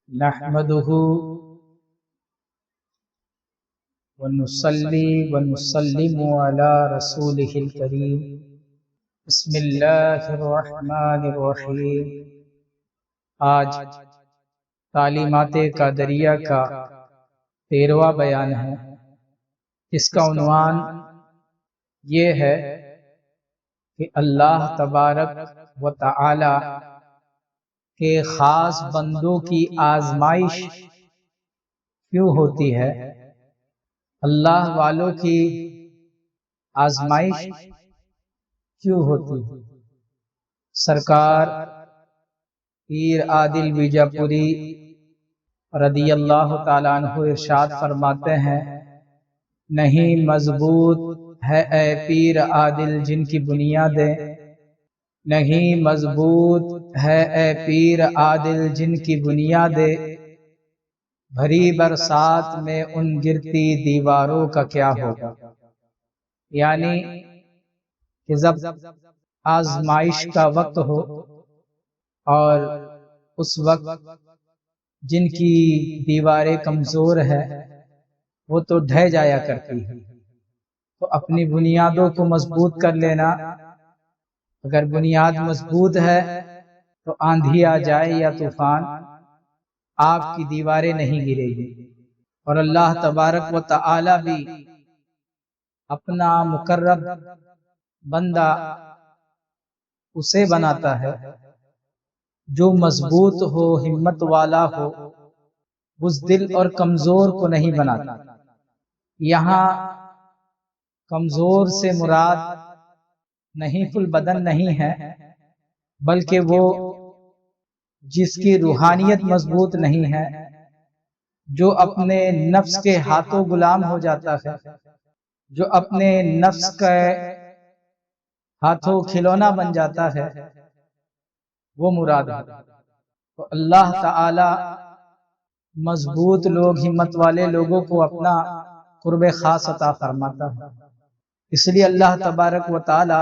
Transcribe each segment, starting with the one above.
نحمده ونصلي ونسلم على رسوله الكريم بسم اللہ الرحمن الرحیم۔ آج تعلیمات قادریہ کا 13واں بیان ہے، جس کا عنوان یہ ہے کہ اللہ تبارک و تعالی کے خاص بندوں کی آزمائش کیوں ہوتی ہے؟ اللہ والوں کی آزمائش کیوں ہوتی ہے؟ سرکار پیر عادل بیجاپوری رضی اللہ تعالیٰ عنہ ارشاد فرماتے ہیں، نہیں مضبوط ہے اے پیر عادل جن کی بنیادیں، نہیں مضبوط ہے اے پیر عادل جن کی بنیادیں، بھری برسات میں ان گرتی دیواروں کا کیا ہوگا؟ یعنی کہ جب آزمائش کا وقت ہو اور اس وقت جن کی دیواریں کمزور ہے وہ تو ڈھہ جایا کرتی ہے، تو اپنی بنیادوں کو مضبوط کر لینا۔ اگر بنیاد مضبوط ہے تو آندھی آ جائے یا طوفان آپ کی دیواریں نہیں گرے گی۔ اور اللہ تبارک و تعالی بھی اپنا مقرب بندہ اسے بناتا ہے جو مضبوط ہو، ہمت والا ہو، بزدل اور کمزور کو نہیں بناتا۔ یہاں کمزور سے مراد نہیں البدن نہیں ہے، بلکہ وہ جس کی روحانیت مضبوط نہیں ہے، جو اپنے نفس کے ہاتھوں غلام ہو جاتا ہے، جو اپنے نفس کے ہاتھوں کھلونا بن جاتا ہے، وہ مراد ہے۔ تو اللہ تعالی مضبوط لوگ، ہمت والے لوگوں کو اپنا قرب خاص عطا فرماتا ہے۔ اس لیے اللہ تبارک و تعالی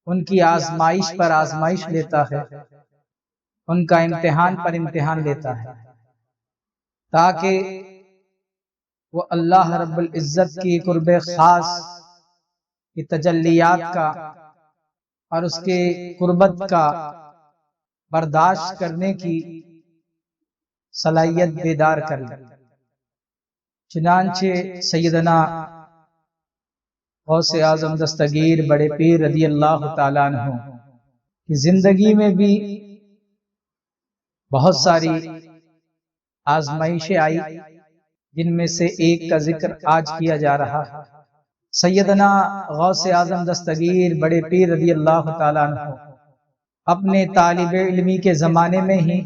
ان کی آزمائش پر آزمائش لیتا ہے، ان کا امتحان پر امتحان لیتا ہے، تاکہ وہ اللہ رب العزت کی قرب خاص کی تجلیات کا اور اس کے قربت کا برداشت کرنے کی صلاحیت بیدار کر لے۔ چنانچہ سیدنا غوث اعظم دستگیر بڑے پیر رضی اللہ تعالیٰ عنہ کی زندگی میں بھی بہت ساری آزمائشیں آئی، جن میں سے ایک کا ذکر آج کیا جا رہا ہے۔ سیدنا غوث اعظم دستگیر بڑے پیر رضی اللہ تعالیٰ عنہ اپنے طالب علمی کے زمانے میں ہی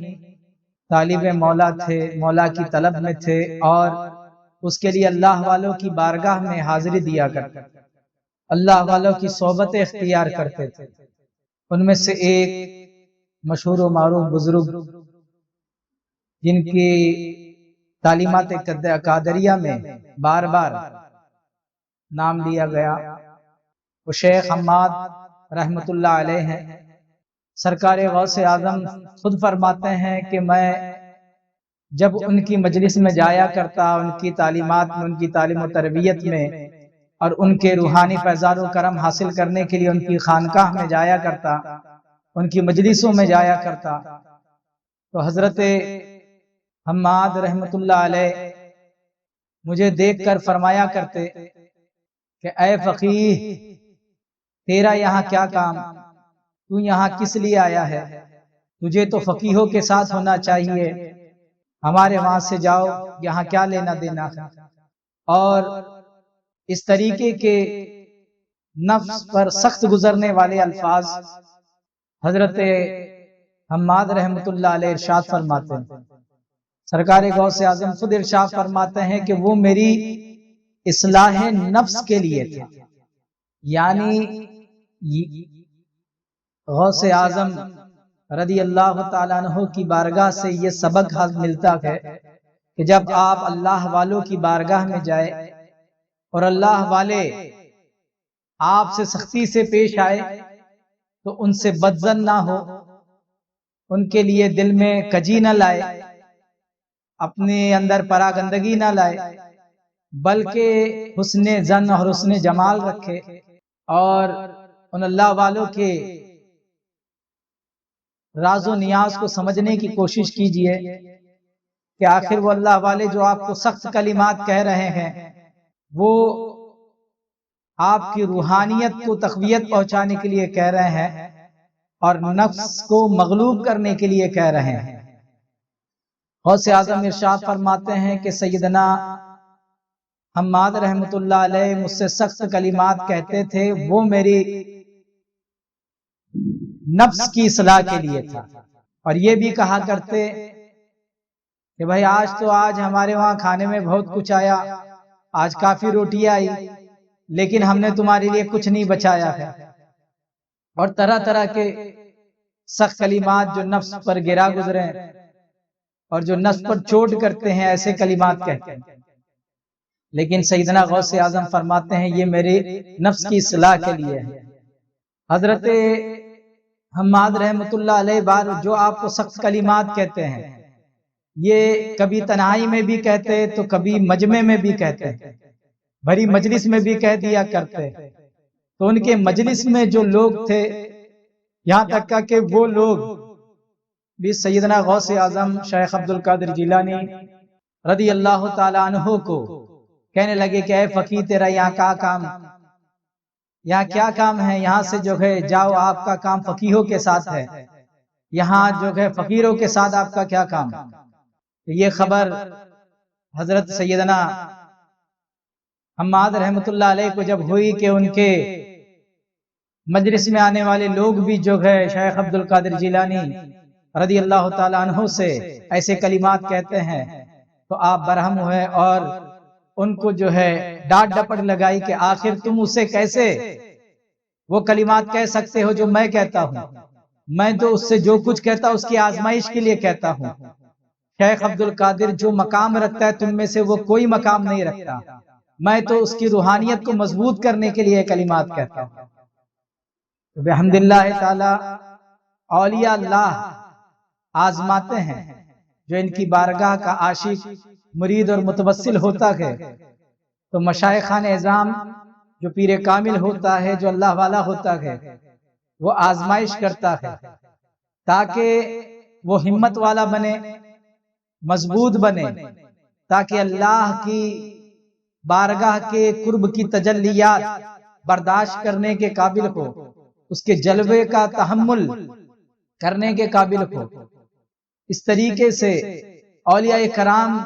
طالب مولا تھے، مولا کی طلب میں تھے، اور اس کے لیے اللہ والوں کی بارگاہ میں حاضری دیا کرتے، اللہ والوں کی صحبت اختیار کرتے تھے۔ ان میں سے ایک مشہور و معروف بزرگ جن کی تعلیمات قادریہ میں بار بار نام لیا گیا، وہ شیخ حماد رحمت اللہ علیہ ہیں۔ سرکار غوث اعظم خود فرماتے ہیں کہ میں جب ان کی مجلس میں جایا کرتا، ان کی تعلیمات میں، ان کی تعلیم و تربیت میں اور ان کے روحانی فیضان و کرم حاصل کرنے کے لیے ان کی خانقاہ میں جایا کرتا، ان کی مجلسوں میں جایا کرتا، تو حضرت حماد رحمت اللہ علیہ مجھے دیکھ کر فرمایا کرتے کہ اے فقیہ، تیرا یہاں کیا کام؟ تو یہاں کس لیے آیا ہے؟ تجھے تو فقیہوں کے ساتھ ہونا چاہیے، ہمارے وہاں سے جاؤ، یہاں کیا لینا دینا ہے؟ اور اس طریقے کے نفس پر سخت گزرنے والے الفاظ حضرت حماد رحمت اللہ علیہ ارشاد فرماتے ہیں۔ سرکار غوث اعظم خود ارشاد فرماتے ہیں کہ وہ میری اصلاح نفس کے لیے تھا۔ یعنی غوث اعظم رضی اللہ تعالیٰ عنہ کی بارگاہ سے یہ سبق ملتا ہے کہ جب آپ اللہ والوں کی بارگاہ میں جائے اور اللہ والے آپ سے سختی سے پیش آئے تو ان سے بدظن نہ ہو، ان کے لیے دل میں کجی نہ لائے، اپنے اندر پراگندگی نہ لائے، بلکہ حسن زن اور حسن جمال رکھے، اور ان اللہ والوں کے راز و نیاز کو سمجھنے کی کوشش کیجئے کہ آخر وہ اللہ والے جو آپ کو سخت کلمات کہہ رہے ہیں وہ آپ کی روحانیت کو تقویت پہنچانے کے لیے کہہ رہے ہیں اور نفس کو مغلوب کرنے کے لیے کہہ رہے ہیں۔ غوث اعظم ارشاد فرماتے ہیں کہ سیدنا حماد رحمت اللہ علیہ مجھ سے سخت کلمات کہتے تھے، وہ میری نفس کی اصلاح کے لیے تھا، اور یہ بھی کہا کرتے کہ بھائی آج ہمارے وہاں کھانے میں بہت کچھ آیا، آج کافی روٹی آئی، لیکن ہم نے تمہارے لیے کچھ نہیں بچایا ہے، اور طرح طرح کے سخت کلمات جو نفس پر گرا گزرے اور جو نفس پر چوٹ کرتے ہیں، ایسے کلمات کہتے ہیں۔ لیکن سیدنا غوث اعظم فرماتے ہیں یہ میری نفس کی اصلاح کے لیے ہے۔ حضرت حماد رحمت اللہ علیہ بار جو آپ کو سخت کلمات کہتے ہیں، یہ کبھی تنہائی میں بھی کہتے تو کبھی مجمع میں بھی کہتے، بھری مجلس میں بھی کہہ دیا کرتے۔ تو ان کے مجلس میں جو لوگ تھے، یہاں تک کہ وہ لوگ بھی سیدنا غوث اعظم شیخ عبد القادر جیلانی رضی اللہ تعالی عنہ کو کہنے لگے کہ اے فقیر تیرا یہاں کیا کام ہے، یہاں سے جو ہے جاؤ، آپ کا کام فقیہوں کے ساتھ ہے، یہاں جو ہے فقیروں کے ساتھ آپ کا کیا کام۔ یہ خبر حضرت سیدنا حماد رحمت اللہ علیہ کو جب ہوئی کہ ان کے مجلس میں آنے والے لوگ بھی جو ہے شیخ عبد القادر جیلانی رضی اللہ تعالیٰ عنہ سے ایسے کلمات کہتے ہیں، تو آپ برہم ہوئے اور ان کو جو ہے ڈانٹ ڈپٹ لگائی کہ آخر تم اسے کیسے وہ کلمات کہہ سکتے ہو جو میں کہتا ہوں، میں تو اس سے جو کچھ کہتا اس کی آزمائش کے لیے کہتا ہوں۔ شیخ عبد القادر جو مقام رکھتا ہے تم میں سے وہ کوئی مقام نہیں رکھتا، میں تو اس کی روحانیت کو مضبوط کرنے کے لیے کلمات کہتا ہوں۔ بحمداللہ تعالی اولیاء اللہ آزماتے ہیں، جو ان کی بارگاہ کا عاشق مرید اور متوسل ہوتا ہے، تو مشائخان اعظام جو پیر کامل ہوتا ہے، جو اللہ والا ہوتا ہے، وہ آزمائش کرتا ہے تاکہ وہ ہمت والا بنے، مضبوط بنے، تاکہ اللہ کی بارگاہ کے قرب کی تجلیات برداشت کرنے کے قابل ہو، اس کے جلوے کا تحمل کرنے کے قابل ہو۔ اس طریقے سے اولیاء کرام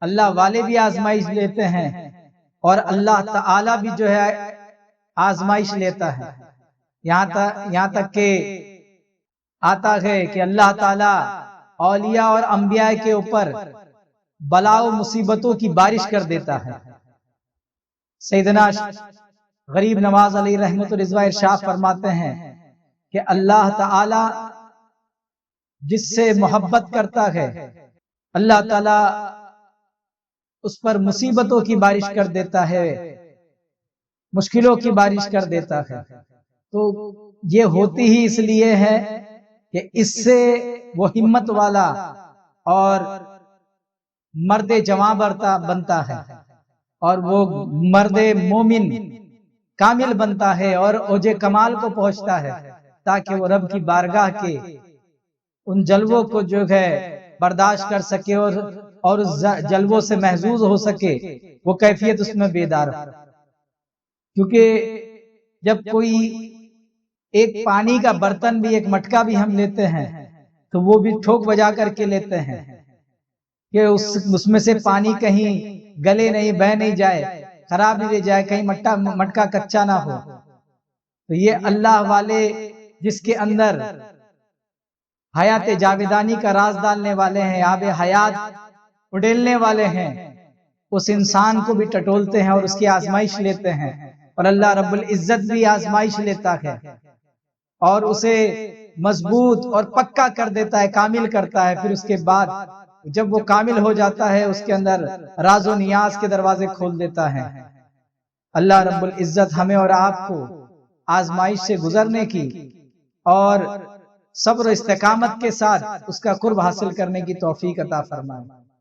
اللہ والے بھی آزمائش لیتے ہیں، اور اللہ تعالی بھی جو ہے آزمائش لیتا ہے، یہاں تک کہ آتا ہے کہ اللہ تعالی اولیاء اور انبیاء کے اوپر بلا و مصیبتوں کی بارش کر دیتا ہے۔ سیدنا غریب نواز علیہ رحمت الرضوان ارشاد فرماتے ہیں کہ اللہ تعالی جس سے محبت کرتا ہے، اللہ تعالی اس پر مصیبتوں کی بارش کر دیتا ہے، مشکلوں کی بارش کر دیتا ہے۔ تو یہ ہوتی ہی اس لیے ہے کہ اس سے وہ ہمت والا اور مرد جواں بنتا ہے، اور وہ مرد مومن کامل بنتا ہے اور اوج کمال کو پہنچتا ہے، تاکہ وہ رب کی بارگاہ کے ان جلووں کو جو ہے برداشت کر سکے اور اس جلووں سے محظوظ ہو سکے، وہ کیفیت اس میں بیدار ہو۔ کیونکہ جب کوئی ایک پانی کا برتن بھی، ایک مٹکا بھی ہم لیتے ہیں تو وہ بھی ٹھوک بجا کر کے لیتے ہیں کہ اس میں سے پانی کہیں گلے نہیں، بہ نہیں جائے، خراب نہیں رہ جائے، کہیں مٹکا کچا نہ ہو۔ تو یہ اللہ والے جس کے اندر حیات جاویدانی کا راز ڈالنے والے ہیں، آب حیات اڈیلنے والے ہیں، اس انسان کو بھی ٹٹولتے ہیں اور اس کی آزمائش لیتے ہیں، اور اللہ رب العزت بھی آزمائش لیتا ہے اور اسے مضبوط اور پکا کر دیتا ہے، کامل کرتا ہے۔ پھر اس کے بعد جب وہ کامل ہو جاتا ہے، اس کے اندر راز و نیاز کے دروازے کھول دیتا ہے۔ اللہ رب العزت ہمیں اور آپ کو آزمائش سے گزرنے کی اور صبر و استقامت کے ساتھ اس کا قرب حاصل کرنے کی توفیق عطا فرمائے۔